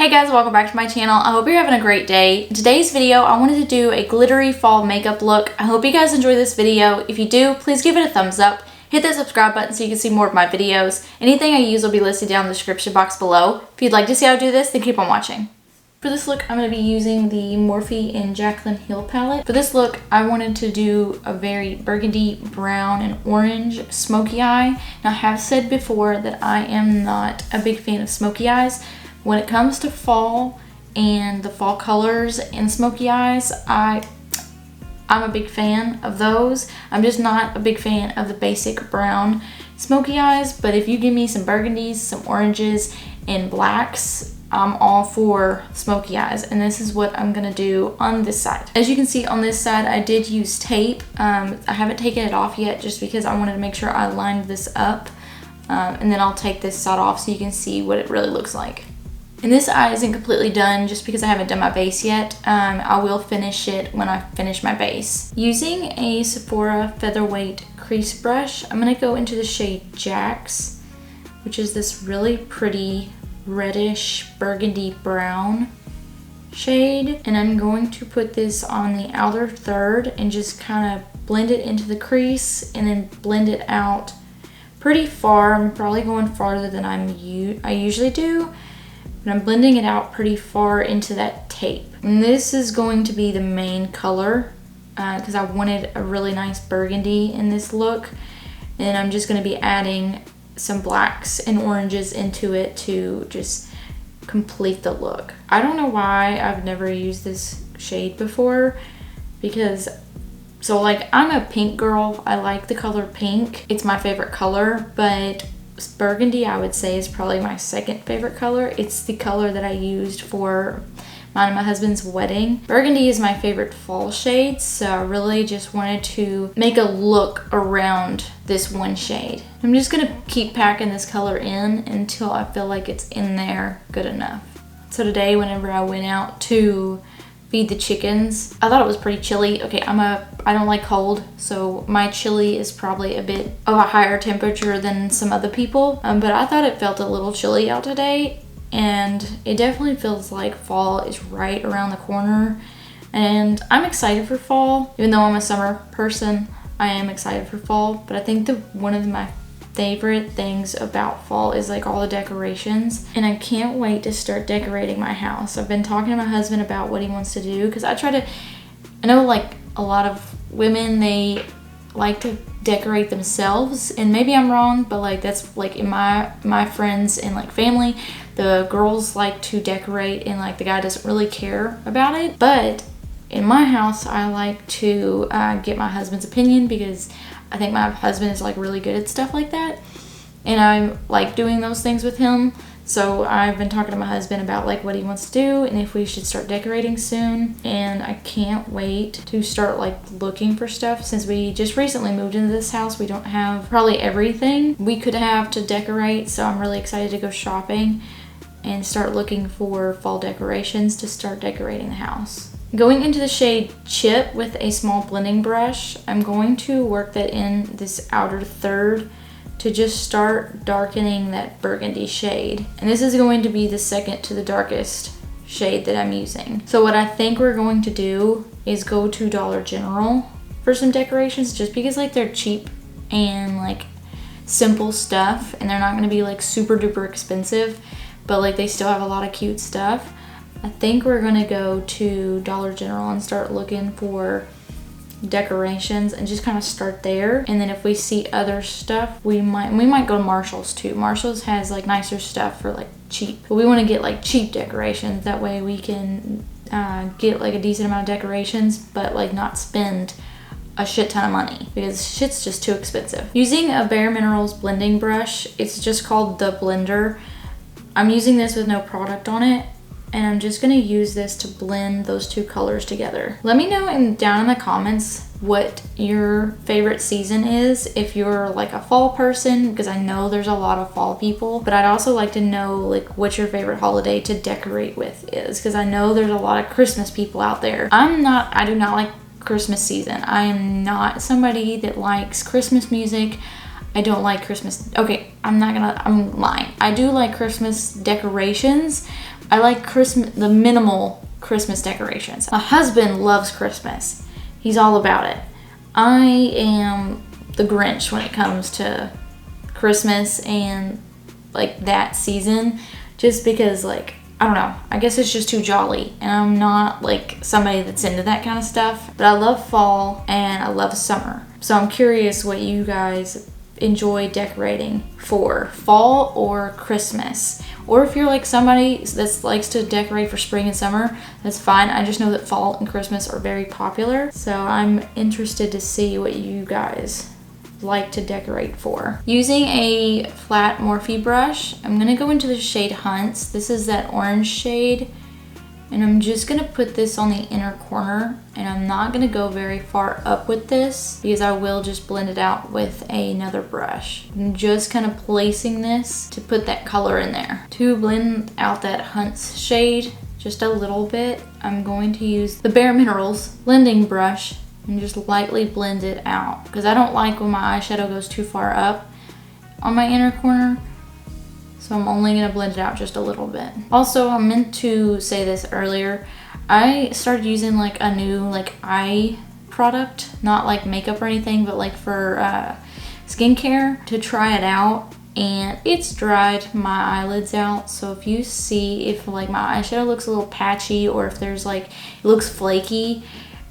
Hey guys, welcome back to my channel. I hope you're having a great day. In today's video, I wanted to do a glittery fall makeup look. I hope you guys enjoy this video. If you do, please give it a thumbs up. Hit that subscribe button so you can see more of my videos. Anything I use will be listed down in the description box below. If you'd like to see how I do this, then keep on watching. For this look, I'm going to be using the Morphe and Jaclyn Heel palette. For this look, I wanted to do a very burgundy, brown, and orange smoky eye. Now, I have said before that I am not a big fan of smoky eyes. When it comes to fall and the fall colors and smoky eyes, I'm a big fan of those. I'm just not a big fan of the basic brown smoky eyes, but if you give me some burgundies, some oranges, and blacks, I'm all for smoky eyes, and this is what I'm gonna do on this side. As you can see on this side, I did use tape. I haven't taken it off yet just because I wanted to make sure I lined this up, and then I'll take this side off so you can see what it really looks like. And this eye isn't completely done just because I haven't done my base yet. I will finish it when I finish my base. Using a Sephora Featherweight crease brush, I'm gonna go into the shade Jacz, which is this really pretty reddish burgundy brown shade. And I'm going to put this on the outer third and just kind of blend it into the crease and then blend it out pretty far. I'm probably going farther than I usually do. But I'm blending it out pretty far into that tape. And this is going to be the main color because I wanted a really nice burgundy in this look. And I'm just going to be adding some blacks and oranges into it to just complete the look. I don't know why I've never used this shade before because, so like, I'm a pink girl. I like the color pink. It's my favorite color, but burgundy I would say is probably my second favorite color. It's the color that I used for mine and my husband's wedding. Burgundy is my favorite fall shade, so I really just wanted to make a look around this one shade. I'm just gonna keep packing this color in until I feel like it's in there good enough. So today, whenever I went out to feed the chickens, I thought it was pretty chilly. Okay, I don't like cold, so my chili is probably a bit of a higher temperature than some other people, but I thought it felt a little chilly out today, and it definitely feels like fall is right around the corner, and I'm excited for fall. Even though I'm a summer person, I am excited for fall, but I think one of my favorite things about fall is like all the decorations, and I can't wait to start decorating my house. I've been talking to my husband about what he wants to do because I know like a lot of women, they like to decorate themselves, and maybe I'm wrong, but like that's like in my friends and like family, the girls like to decorate and like the guy doesn't really care about it. But in my house, I like to get my husband's opinion because I think my husband is like really good at stuff like that, and I like doing those things with him. So I've been talking to my husband about like what he wants to do and if we should start decorating soon, and I can't wait to start like looking for stuff. Since we just recently moved into this house, we don't have probably everything we could have to decorate, so I'm really excited to go shopping and start looking for fall decorations to start decorating the house. Going into the shade Chip with a small blending brush, I'm going to work that in this outer third to just start darkening that burgundy shade. And this is going to be the second to the darkest shade that I'm using. So what I think we're going to do is go to Dollar General for some decorations, just because like they're cheap and like simple stuff, and they're not gonna be like super duper expensive, but like they still have a lot of cute stuff. I think we're gonna go to Dollar General and start looking for decorations and just kind of start there, and then if we see other stuff, we might go to Marshall's too. Marshall's has like nicer stuff for like cheap, but we want to get like cheap decorations. That way we can get like a decent amount of decorations, but like not spend a shit ton of money because shit's just too expensive. Using a BareMinerals blending brush, it's just called the Blender. I'm using this with no product on it, and I'm just gonna use this to blend those two colors together. Let me know down in the comments what your favorite season is, if you're like a fall person, because I know there's a lot of fall people, but I'd also like to know like what your favorite holiday to decorate with is, because I know there's a lot of Christmas people out there. I do not like Christmas season. I am not somebody that likes Christmas music. I don't like Christmas. Okay, I'm lying. I do like Christmas decorations, I like Christmas, the minimal Christmas decorations. My husband loves Christmas. He's all about it. I am the Grinch when it comes to Christmas and like that season, just because like, I don't know, I guess it's just too jolly, and I'm not like somebody that's into that kind of stuff. But I love fall and I love summer. So I'm curious what you guys enjoy decorating for fall or Christmas. Or if you're like somebody that likes to decorate for spring and summer, that's fine. I just know that fall and Christmas are very popular. So I'm interested to see what you guys like to decorate for. Using a flat Morphe brush, I'm gonna go into the shade Hunts. This is that orange shade, and I'm just gonna put this on the inner corner, and I'm not gonna go very far up with this because I will just blend it out with another brush. I'm just kind of placing this to put that color in there. To blend out that Hunts shade just a little bit, I'm going to use the BareMinerals blending brush and just lightly blend it out, because I don't like when my eyeshadow goes too far up on my inner corner. So I'm only gonna blend it out just a little bit. Also, I meant to say this earlier. I started using like a new like eye product, not like makeup or anything, but like for skincare, to try it out. And it's dried my eyelids out. So if you see if like my eyeshadow looks a little patchy, or if there's like, it looks flaky,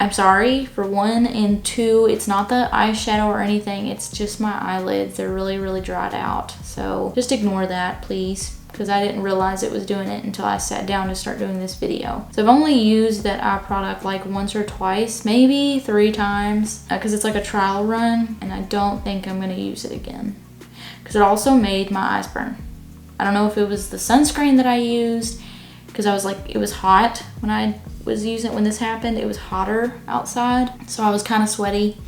I'm sorry, for one, and two, it's not the eyeshadow or anything, it's just my eyelids. They're really, really dried out. So just ignore that, please, because I didn't realize it was doing it until I sat down to start doing this video. So I've only used that eye product like once or twice, maybe 3 times, because it's like a trial run, and I don't think I'm gonna use it again, because it also made my eyes burn. I don't know if it was the sunscreen that I used, because I was like, it was hot when I was using it when this happened. It was hotter outside, so I was kind of sweaty.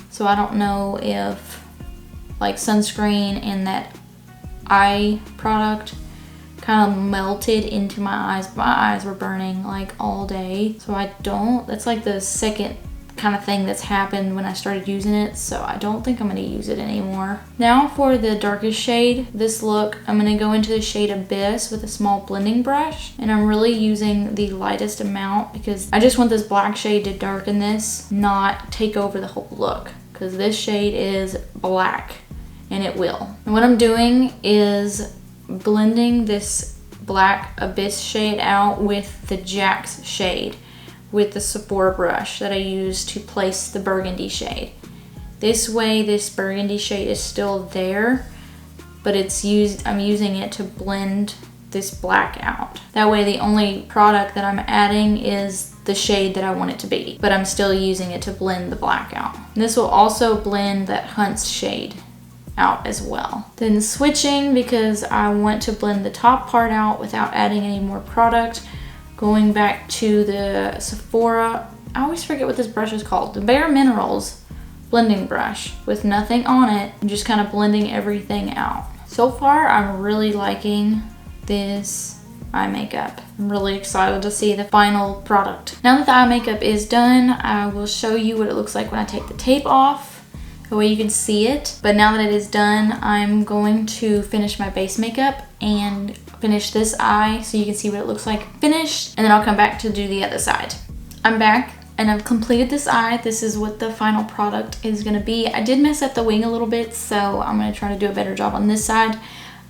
So I don't know if like sunscreen and that eye product kind of melted into my eyes. My eyes were burning like all day, so that's like the second kind of thing that's happened when I started using it, so I don't think I'm going to use it anymore. Now for the darkest shade, this look, I'm going to go into the shade Abyss with a small blending brush, and I'm really using the lightest amount because I just want this black shade to darken this, not take over the whole look, because this shade is black, and it will. And what I'm doing is blending this black Abyss shade out with the Jacz shade, with the Sephora brush that I use to place the burgundy shade. This way, this burgundy shade is still there, but I'm using it to blend this black out. That way, the only product that I'm adding is the shade that I want it to be, but I'm still using it to blend the black out. And this will also blend that Hunts shade out as well. Then switching, because I want to blend the top part out without adding any more product, going back to the Sephora, I always forget what this brush is called, the BareMinerals blending brush with nothing on it, and just kind of blending everything out. So far, I'm really liking this eye makeup. I'm really excited to see the final product. Now that the eye makeup is done, I will show you what it looks like when I take the tape off, the way you can see it. But now that it is done, I'm going to finish my base makeup and finish this eye so you can see what it looks like finished, and then I'll come back to do the other side. I'm back and I've completed this eye. This is what the final product is gonna be. I did mess up the wing a little bit, so I'm gonna try to do a better job on this side.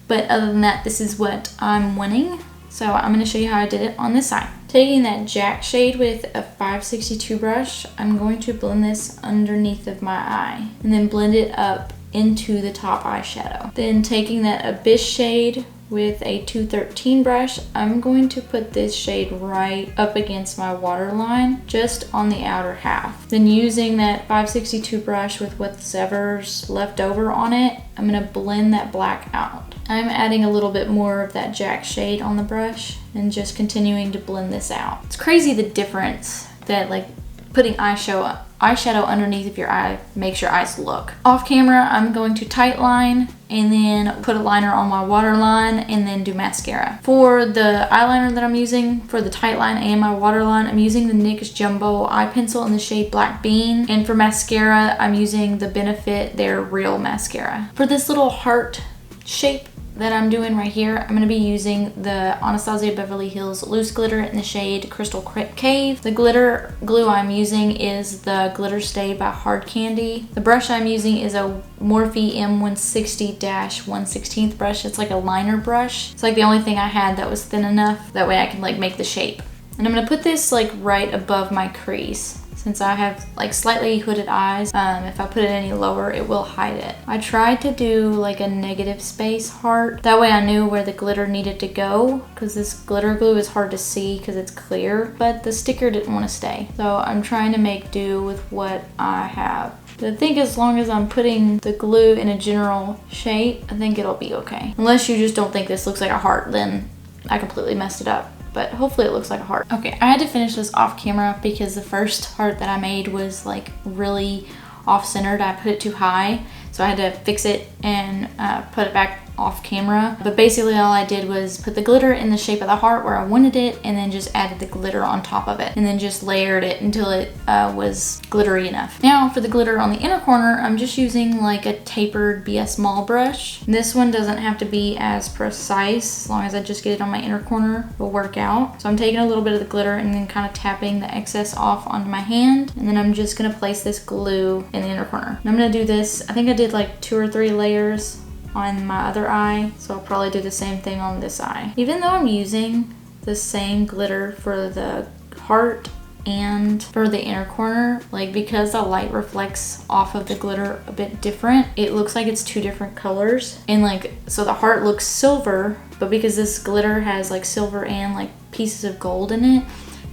But other than that, this is what I'm winning. So I'm gonna show you how I did it on this side. Taking that Jacz shade with a 562 brush, I'm going to blend this underneath of my eye and then blend it up into the top eyeshadow. Then taking that Abyss shade with a 213 brush, I'm going to put this shade right up against my waterline, just on the outer half. Then using that 562 brush with whatever's left over on it, I'm gonna blend that black out. I'm adding a little bit more of that Jacz shade on the brush and just continuing to blend this out. It's crazy the difference that like putting eyeshadow underneath of your eye makes your eyes look. Off camera, I'm going to tightline and then put a liner on my waterline and then do mascara. For the eyeliner that I'm using for the tightline and my waterline, I'm using the NYX Jumbo eye pencil in the shade Black Bean. And for mascara, I'm using the Benefit Their Real Mascara. For this little heart shape that I'm doing right here, I'm going to be using the Anastasia Beverly Hills Loose Glitter in the shade Crystal Cave. The glitter glue I'm using is the Glitter Stay by Hard Candy. The brush I'm using is a Morphe M160-1/16 brush. It's like a liner brush. It's like the only thing I had that was thin enough. That way I can like make the shape. And I'm going to put this like right above my crease. Since I have like slightly hooded eyes, if I put it any lower, it will hide it. I tried to do like a negative space heart. That way I knew where the glitter needed to go, because this glitter glue is hard to see because it's clear, but the sticker didn't want to stay. So I'm trying to make do with what I have. But I think as long as I'm putting the glue in a general shape, I think it'll be okay. Unless you just don't think this looks like a heart, then I completely messed it up. But hopefully it looks like a heart. Okay, I had to finish this off camera because the first heart that I made was like really off-centered. I put it too high, so I had to fix it and put it back off camera. But basically all I did was put the glitter in the shape of the heart where I wanted it, and then just added the glitter on top of it, and then just layered it until it was glittery enough. Now for the glitter on the inner corner, I'm just using like a tapered BS Mall brush. This one doesn't have to be as precise, as long as I just get it on my inner corner, it'll work out. So I'm taking a little bit of the glitter and then kind of tapping the excess off onto my hand, and then I'm just gonna place this glue in the inner corner. And I'm gonna do this, I think I did like 2 or 3 layers on my other eye, so I'll probably do the same thing on this eye. Even though I'm using the same glitter for the heart and for the inner corner, like because the light reflects off of the glitter a bit different, it looks like it's 2 different colors. And like, so the heart looks silver, but because this glitter has like silver and like pieces of gold in it,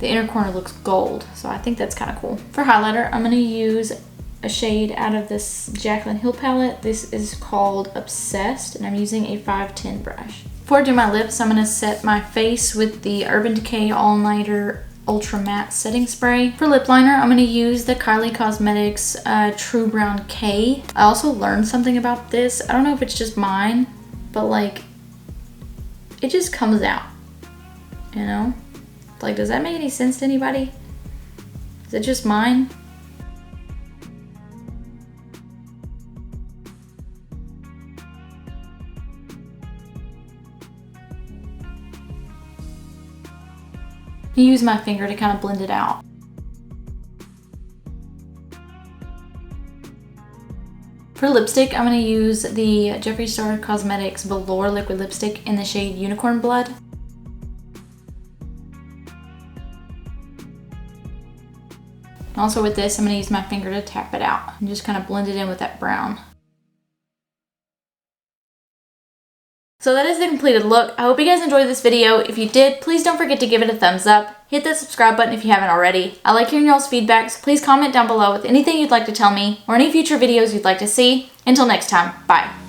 the inner corner looks gold. So I think that's kind of cool. For highlighter, I'm gonna use a shade out of this Jaclyn Hill palette. This is called Obsessed, and I'm using a 510 brush. Before I do my lips, I'm going to set my face with the Urban Decay All Nighter Ultra Matte Setting Spray. For lip liner, I'm going to use the Kylie Cosmetics True Brown K. I also learned something about this. I don't know if it's just mine, but like, it just comes out, you know? Like, does that make any sense to anybody? Is it just mine? I use my finger to kind of blend it out. For lipstick, I'm going to use the Jeffree Star Cosmetics Velour Liquid Lipstick in the shade Unicorn Blood. Also with this, I'm going to use my finger to tap it out and just kind of blend it in with that brown. So that is the completed look. I hope you guys enjoyed this video. If you did, please don't forget to give it a thumbs up. Hit that subscribe button if you haven't already. I like hearing y'all's feedback, so please comment down below with anything you'd like to tell me or any future videos you'd like to see. Until next time, bye.